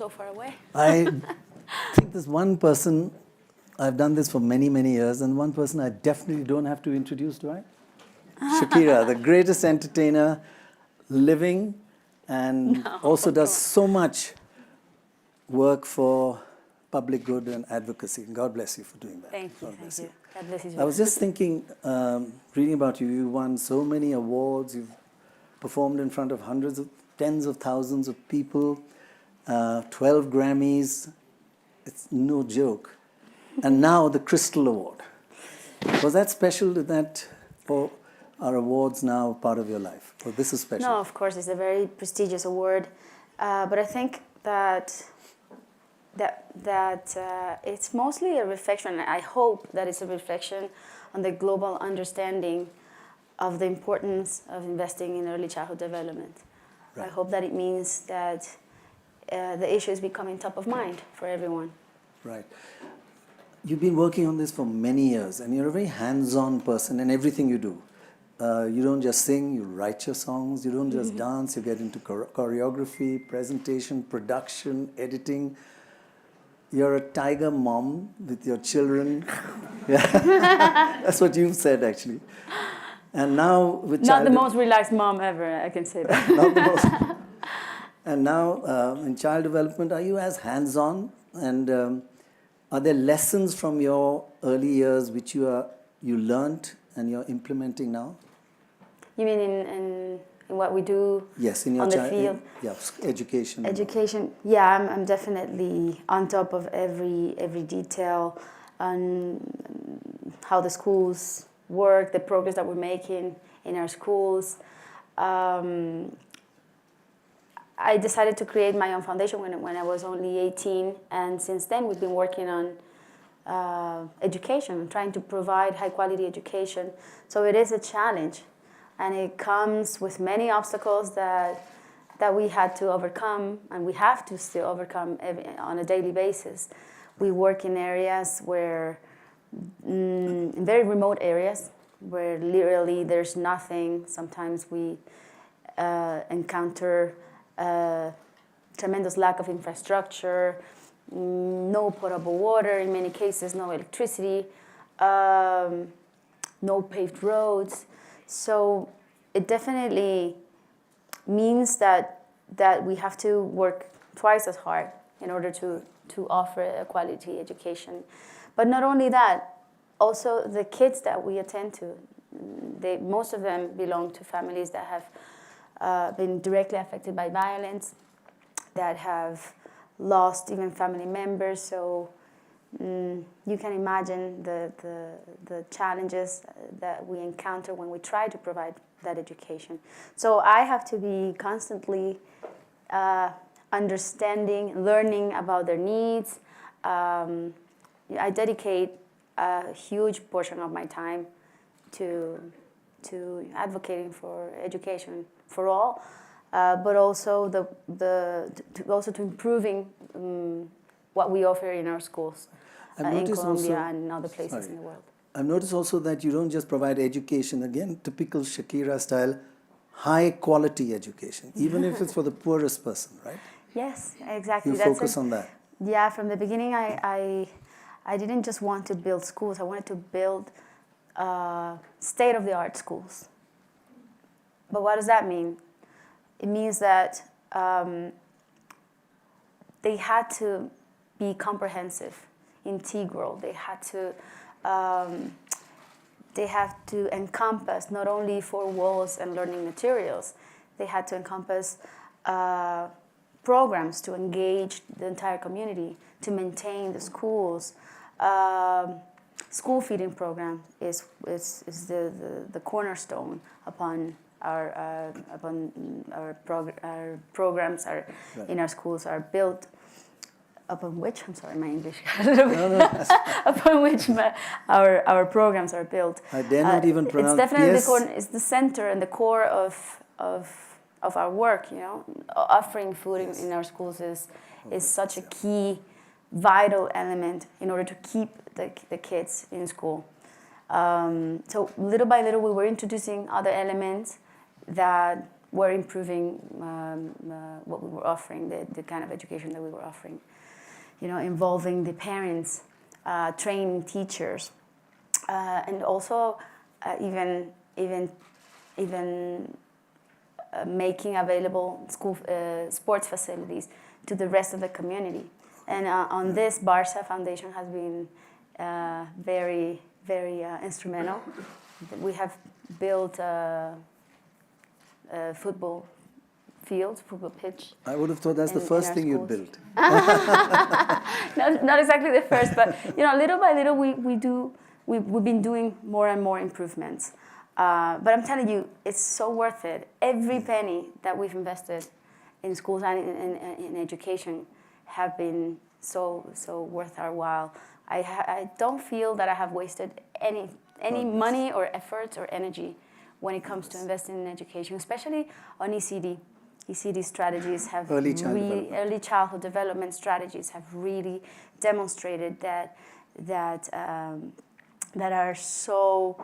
so far away. I think there's one person, I've done this for many, many years, and one person I definitely don't have to introduce, do I? Shakira, the greatest entertainer living, and also does so much work for public good and advocacy. God bless you for doing that. Thank you, God bless thank you. God bless you. I was just thinking, reading about you, you won so many awards, you've performed in front of hundreds of, tens of thousands of people, 12 Grammys, it's no joke. And now the Crystal Award. Was that special? Did that, or are awards now part of your life? Or this is special? No, of course, it's a very prestigious award. But I think that it's mostly a reflection. I hope that it's a reflection on the global understanding of the importance of investing in early childhood development. Right. I hope that it means that the issue is becoming top of mind for everyone. Right. You've been working on this for many years, and you're a very hands-on person in everything you do. You don't just sing, you write your songs, you don't just dance, you get into choreography, presentation, production, editing. You're a tiger mom with your children. Yeah. That's what you've said, actually. And now with not the most relaxed mom ever, I can say that. Not the most. And now in child development, are you as hands-on? And are there lessons from your early years which you learned and you're implementing now? You mean in what we do? Yes, in your on the field. Education. Education. Yeah, I'm definitely on top of every detail on how the schools work, the progress that we're making in our schools. I decided to create my own foundation when I was only 18, and since then we've been working on education, trying to provide high-quality education. So it is a challenge, and it comes with many obstacles that we had to overcome, and we have to still overcome on a daily basis. We work in areas where, in very remote areas, where literally there's nothing. Sometimes we encounter tremendous lack of infrastructure, no potable water, in many cases no electricity, no paved roads. So it definitely means that we have to work twice as hard in order to offer a quality education. But not only that, also the kids that we attend to, most of them belong to families that have been directly affected by violence, that have lost even family members. So you can imagine the challenges that we encounter when we try to provide that education. So I have to be constantly understanding, learning about their needs. I dedicate a huge portion of my time to advocating for education for all, but also to improving what we offer in our schools in Colombia and in other places in the world. I've noticed also that you don't just provide education, again, typical Shakira style, high quality education, even if it's for the poorest person, right? Yes, exactly. You focus on that. Yeah, from the beginning I didn't just want to build schools, I wanted to build state-of-the-art schools. But what does that mean? It means that they had to be comprehensive, integral. They have to encompass not only 4 walls and learning materials. They had to encompass programs to engage the entire community, to maintain the schools. School feeding program is the cornerstone upon our programs in our schools are built. Upon which, I'm sorry, my English. Upon which our programs are built. I dare not even pronounce. It's definitely it's the center and the core of our work. You know, offering food in our schools is such a key, vital element in order to keep the kids in school. So little by little, we were introducing other elements that were improving what we were offering, the kind of education that we were offering. You know, involving the parents, training teachers, and also even making available school sports facilities to the rest of the community. And on this, Barça Foundation has been very, very instrumental. We have built a football field, football pitch. I would have thought that's the first thing you'd built. Not exactly the first, but you know, little by little, we've been doing more and more improvements. But I'm telling you, it's so worth it. Every penny that we've invested in schools and in education have been so worth our while. I don't feel that I have wasted any money or effort or energy when it comes to investing in education, especially on ECD. ECD strategies have early childhood development strategies have really demonstrated that are so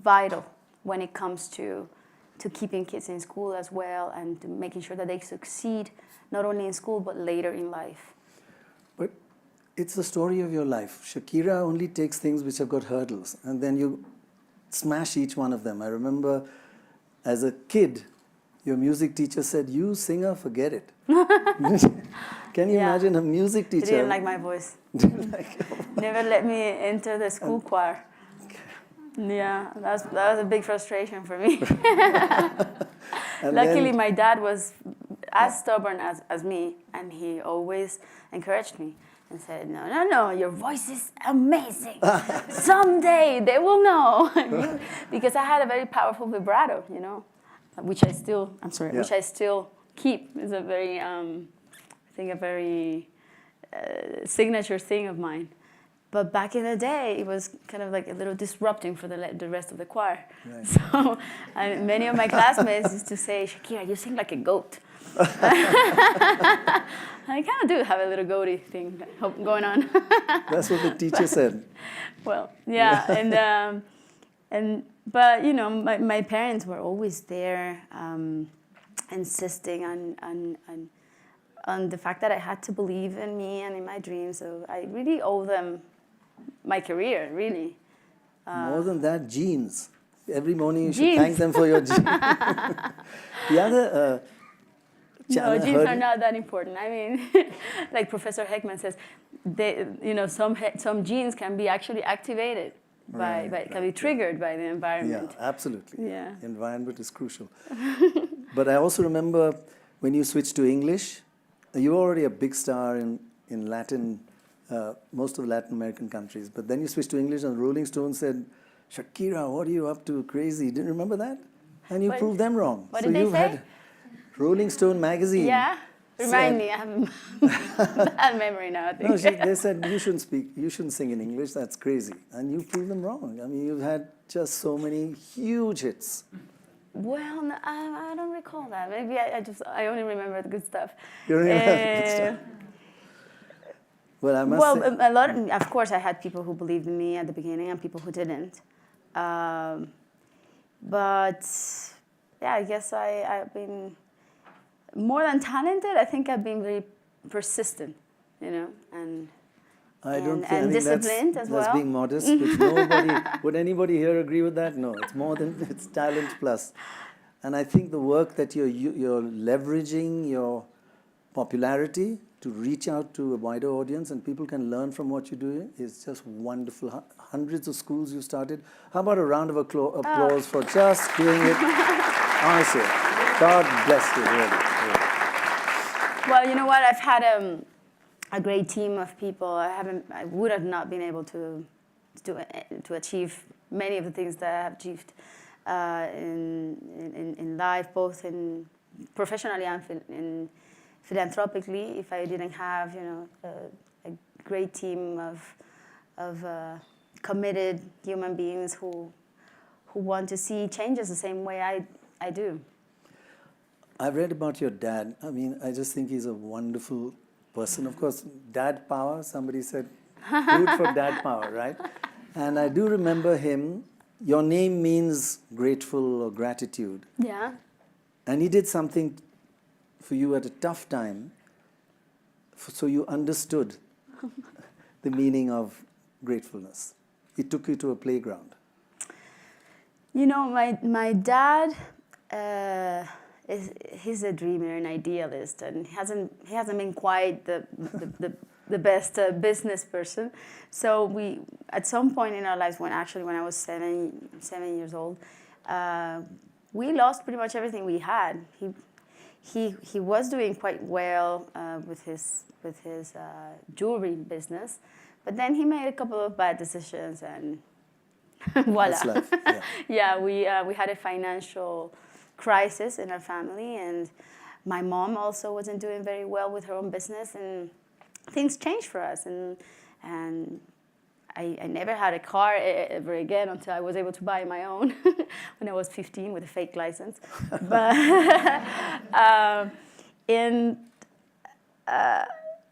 vital when it comes to keeping kids in school as well, and to making sure that they succeed not only in school but later in life. But it's the story of your life. Shakira only takes things which have got hurdles, and then you smash each one of them. I remember as a kid, your music teacher said, "You singer, forget it." Can you imagine a music teacher? He didn't like my voice. Never let me enter the school choir. Yeah, that was a big frustration for me. Luckily, my dad was as stubborn as me, and he always encouraged me and said, no, your voice is amazing. Someday they will know. Because I had a very powerful vibrato, you know, which I still keep. It's a very, I think, a very signature thing of mine. But back in the day, it was kind of like a little disrupting for the rest of the choir. Right. So many of my classmates used to say, "Shakira, you sing like a goat." I kind of do have a little goaty thing going on. That's what the teacher said. Well, yeah, but you know, my parents were always there, insisting on the fact that I had to believe in me and in my dreams. So I really owe them my career, really. More than that, genes. Every morning you should thank them for your genes. The other no, genes are not that important. I mean, like Professor Heckman says, some genes can be actually activated can be triggered by the environment. Yeah, absolutely. Yeah. The environment is crucial. But I also remember when you switched to English, you were already a big star in Latin, most of Latin American countries. But then you switched to English, and Rolling Stone said, "Shakira, what are you up to? Crazy." Didn't you remember that? And you proved them wrong. What did they say? Rolling Stone magazine. Yeah? Remind me. I have bad memory now, I think. No, they said, you shouldn't sing in English, that's crazy. And you proved them wrong. I mean, you've had just so many huge hits. Well, no, I don't recall that. Maybe I only remember the good stuff. You remember the good stuff? Well, I must say... a lot. Of course, I had people who believed in me at the beginning and people who didn't. But yeah, I guess I've been more than talented. I think I've been very persistent, you know, and disciplined as well. That's being modest. Would anybody here agree with that? No, it's more than it's talent plus. And I think the work that you're leveraging your popularity to reach out to a wider audience and people can learn from what you're doing is just wonderful. Hundreds of schools you started. How about a round of applause for just doing it? Honestly, God bless you, really. Well, you know what? I've had a great team of people. I would have not been able to achieve many of the things that I have achieved in life, both in professionally and philanthropically, if I didn't have, you know, a great team of committed human beings who want to see changes the same way I do. I've read about your dad. I mean, I just think he's a wonderful person. Of course, dad power, somebody said, root for dad power, right? And I do remember him your name means grateful or gratitude. Yeah. And he did something for you at a tough time, so you understood the meaning of gratefulness. He took you to a playground. You know, my dad, he's a dreamer, an idealist, and he hasn't been quite the best business person. So we, at some point in our lives, when I was 7 years old, we lost pretty much everything we had. He was doing quite well with his jewelry business, but then he made a couple of bad decisions, and voila. That's life. Yeah. Yeah, we had a financial crisis in our family, and my mom also wasn't doing very well with her own business, and things changed for us, and I never had a car ever again until I was able to buy my own when I was 15 with a fake license. But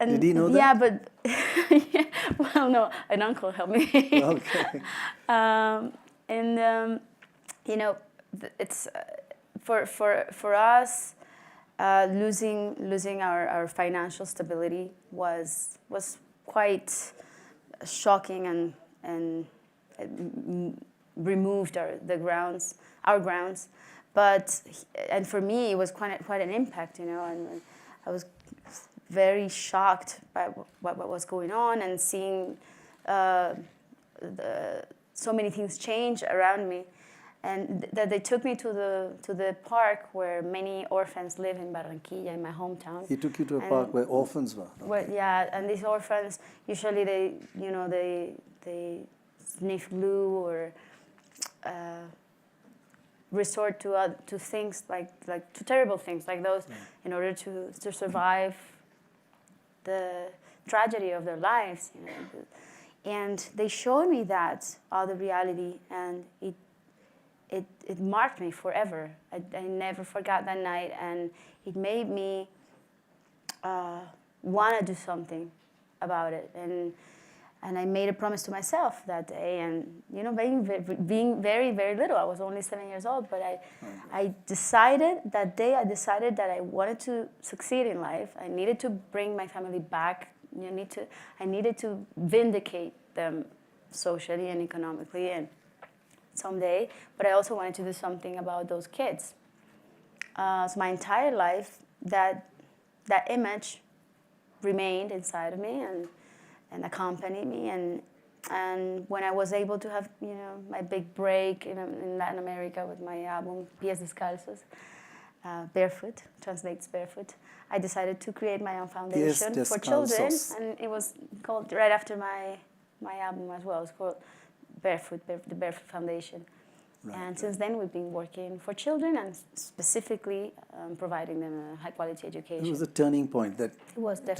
and Did he know that? Yeah, but yeah, well, no, an uncle helped me. Okay. You know, it's for us, losing our financial stability was quite shocking, and it removed our grounds. But and for me, it was quite an impact, you know, and I was very shocked by what was going on, and seeing so many things change around me, and that they took me to the park where many orphans live in Barranquilla, in my hometown. He took you to a park where orphans were. Okay. Well, yeah, and these orphans usually they sniff glue or resort to things like to terrible things like those in order to survive the tragedy of their lives, you know. And they showed me that other reality, and it marked me forever. I never forgot that night, and it made me want to do something about it. And I made a promise to myself that day, and you know, being very, very little, I was only 7 years old, but I decided that day, that I wanted to succeed in life. I needed to bring my family back. I needed to vindicate them socially and economically, and someday, but I also wanted to do something about those kids. So my entire life, that image remained inside of me and accompanied me. And when I was able to have, you know, my big break in Latin America with my album Pies Descalzos, barefoot, translates barefoot, I decided to create my own foundation for children, and it was called right after my album as well. It's called Barefoot, the Barefoot Foundation. Right, and since then, we've been working for children, and specifically providing them a high-quality education. It was a turning point that it was definitely